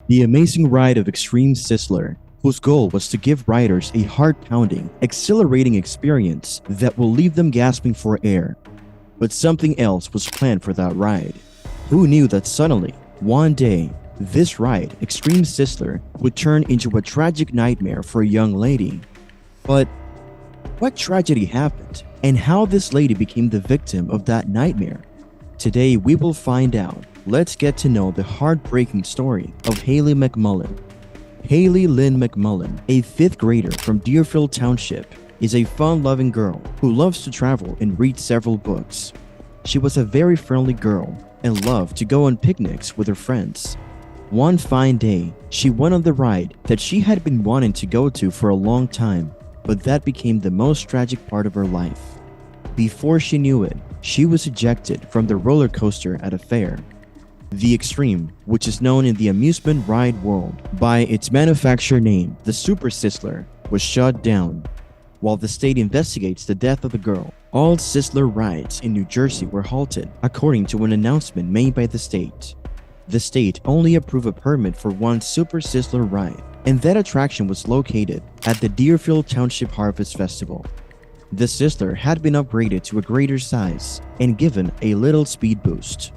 the amazing ride of Xtreme Sizzler, whose goal was to give riders a heart-pounding, exhilarating experience that will leave them gasping for air. But something else was planned for that ride. Who knew that suddenly, one day, this ride, Xtreme Sizzler, would turn into a tragic nightmare for a young lady? But what tragedy happened, and how this lady became the victim of that nightmare? Today we will find out. Let's get to know the heartbreaking story of Hailey McMullen. Hailey Lynn McMullen, a 5th grader from Deerfield Township, is a fun-loving girl who loves to travel and read several books. She was a very friendly girl and loved to go on picnics with her friends. One fine day, she went on the ride that she had been wanting to go to for a long time, but that became the most tragic part of her life. Before she knew it, she was ejected from the roller coaster at a fair. The Xtreme, which is known in the amusement ride world by its manufacturer name, the Super Sizzler, was shut down. While the state investigates the death of the girl, all Sizzler rides in New Jersey were halted, according to an announcement made by the state. The state only approved a permit for one Super Sizzler ride, and that attraction was located at the Deerfield Township Harvest Festival. The Sizzler had been upgraded to a greater size and given a little speed boost.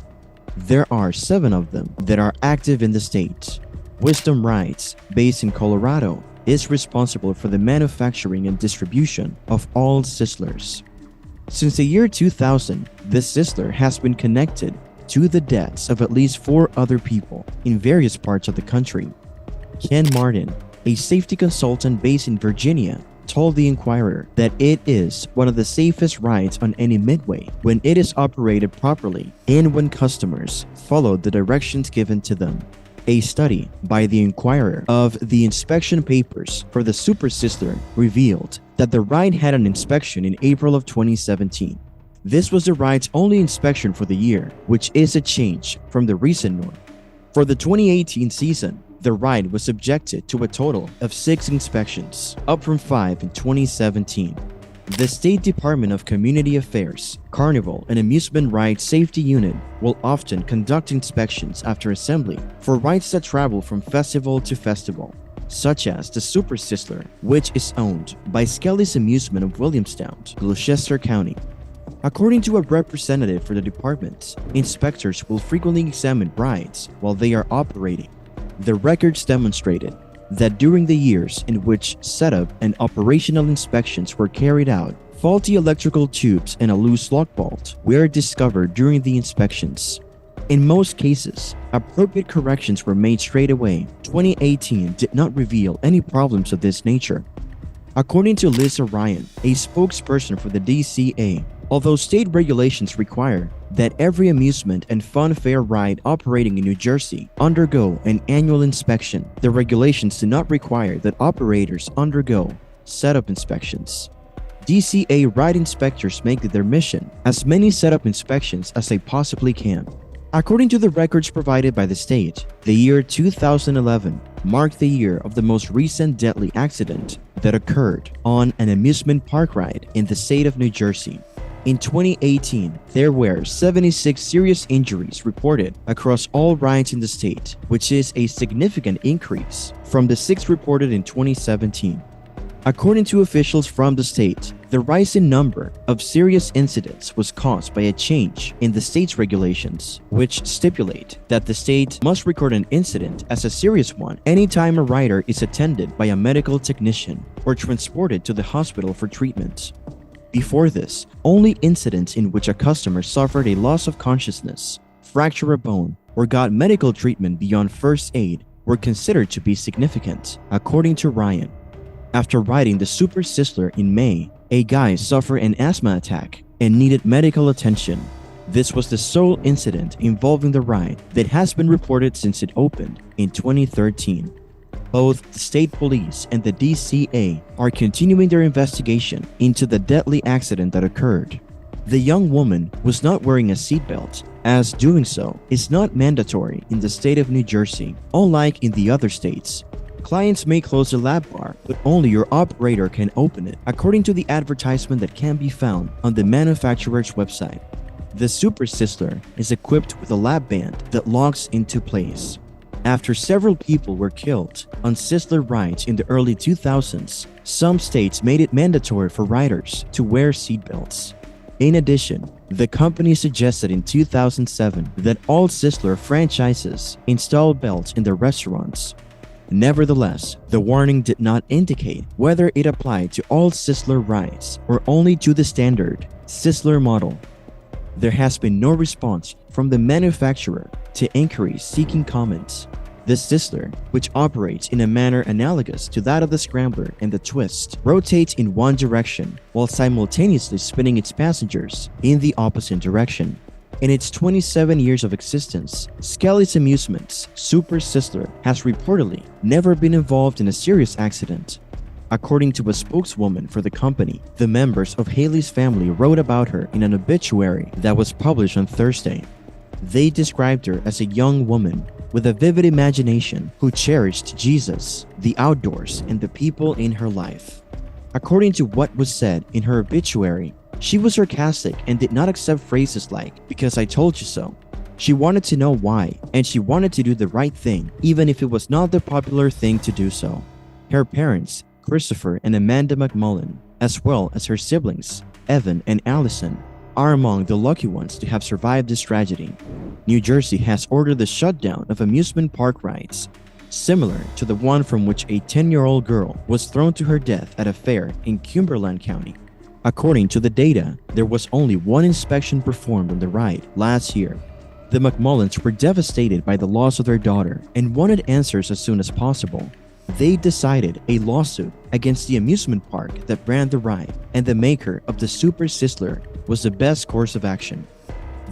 There are 7 of them that are active in the state. Wisdom Rides, based in Colorado, is responsible for the manufacturing and distribution of all Sizzlers. Since the year 2000, the Sizzler has been connected to the deaths of at least 4 other people in various parts of the country. Ken Martin, a safety consultant based in Virginia, told the Inquirer that it is one of the safest rides on any midway when it is operated properly and when customers follow the directions given to them. A study by the Inquirer of the inspection papers for the Super Sizzler revealed that the ride had an inspection in April of 2017. This was the ride's only inspection for the year, which is a change from the recent norm. For the 2018 season, the ride was subjected to a total of 6 inspections, up from 5 in 2017. The State Department of Community Affairs, Carnival and Amusement Ride Safety Unit will often conduct inspections after assembly for rides that travel from festival to festival, such as the Super Sizzler, which is owned by Skelly's Amusement of Williamstown, Gloucester County. According to a representative for the department, inspectors will frequently examine rides while they are operating. The records demonstrated that during the years in which setup and operational inspections were carried out, faulty electrical tubes and a loose lock bolt were discovered during the inspections. In most cases, appropriate corrections were made straight away. 2018 did not reveal any problems of this nature. According to Lisa Ryan, a spokesperson for the DCA, although state regulations require that every amusement and fun fair ride operating in New Jersey undergo an annual inspection, the regulations do not require that operators undergo setup inspections. DCA ride inspectors make it their mission as many setup inspections as they possibly can. According to the records provided by the state, the year 2011 marked the year of the most recent deadly accident that occurred on an amusement park ride in the state of New Jersey. In 2018, there were 76 serious injuries reported across all rides in the state, which is a significant increase from the 6 reported in 2017. According to officials from the state, the rise in number of serious incidents was caused by a change in the state's regulations, which stipulate that the state must record an incident as a serious one anytime a rider is attended by a medical technician or transported to the hospital for treatment. Before this, only incidents in which a customer suffered a loss of consciousness, fractured a bone, or got medical treatment beyond first aid were considered to be significant, according to Ryan. After riding the Super Sizzler in May, a guy suffered an asthma attack and needed medical attention. This was the sole incident involving the ride that has been reported since it opened in 2013. Both the state police and the DCA are continuing their investigation into the deadly accident that occurred. The young woman was not wearing a seatbelt, as doing so is not mandatory in the state of New Jersey, unlike in the other states. Clients may close the lab bar, but only your operator can open it, according to the advertisement that can be found on the manufacturer's website. The Super Sizzler is equipped with a lap band that locks into place. After several people were killed on Sizzler rides in the early 2000s, some states made it mandatory for riders to wear seatbelts. In addition, the company suggested in 2007 that all Sizzler franchises install belts in their restaurants. Nevertheless, the warning did not indicate whether it applied to all Sizzler rides or only to the standard Sizzler model. There has been no response from the manufacturer to inquiries seeking comments. The Sizzler, which operates in a manner analogous to that of the Scrambler and the Twist, rotates in one direction while simultaneously spinning its passengers in the opposite direction. In its 27 years of existence, Skelly's Amusement's Super Sizzler has reportedly never been involved in a serious accident. According to a spokeswoman for the company, the members of Hailey's family wrote about her in an obituary that was published on Thursday. They described her as a young woman with a vivid imagination who cherished Jesus, the outdoors, and the people in her life. According to what was said in her obituary, she was sarcastic and did not accept phrases like, "because I told you so." She wanted to know why, and she wanted to do the right thing, even if it was not the popular thing to do so. Her parents, Christopher and Amanda McMullen, as well as her siblings, Evan and Allison, are among the lucky ones to have survived this tragedy. New Jersey has ordered the shutdown of amusement park rides, similar to the one from which a 10-year-old girl was thrown to her death at a fair in Cumberland County. According to the data, there was only one inspection performed on the ride last year. The McMullens were devastated by the loss of their daughter and wanted answers as soon as possible. They decided a lawsuit against the amusement park that ran the ride and the maker of the Super Sizzler was the best course of action.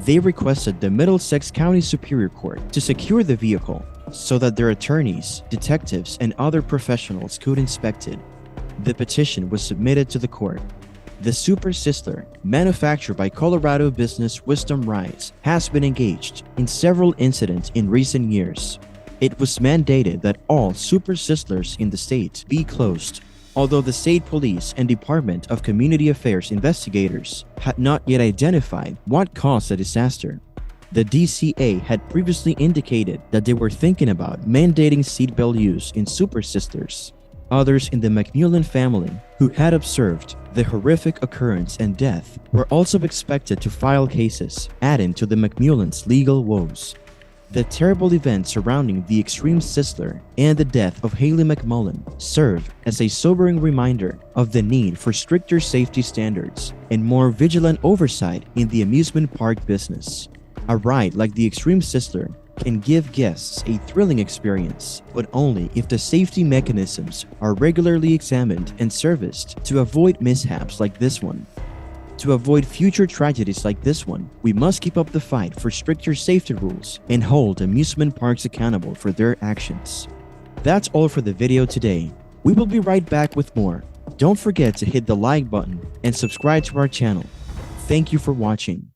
They requested the Middlesex County Superior Court to secure the vehicle so that their attorneys, detectives, and other professionals could inspect it. The petition was submitted to the court. The Super Sizzler, manufactured by Colorado business Wisdom Rides, has been engaged in several incidents in recent years. It was mandated that all Super Sizzlers in the state be closed, although the state police and Department of Community Affairs investigators had not yet identified what caused the disaster. The DCA had previously indicated that they were thinking about mandating seatbelt use in Super Sizzlers. Others in the McMullen family who had observed the horrific occurrence and death were also expected to file cases, adding to the McMullens' legal woes. The terrible events surrounding the Xtreme Sizzler and the death of Hailey McMullen serve as a sobering reminder of the need for stricter safety standards and more vigilant oversight in the amusement park business. A ride like the Xtreme Sizzler can give guests a thrilling experience, but only if the safety mechanisms are regularly examined and serviced to avoid mishaps like this one. To avoid future tragedies like this one, we must keep up the fight for stricter safety rules and hold amusement parks accountable for their actions. That's all for the video today. We will be right back with more. Don't forget to hit the like button and subscribe to our channel. Thank you for watching.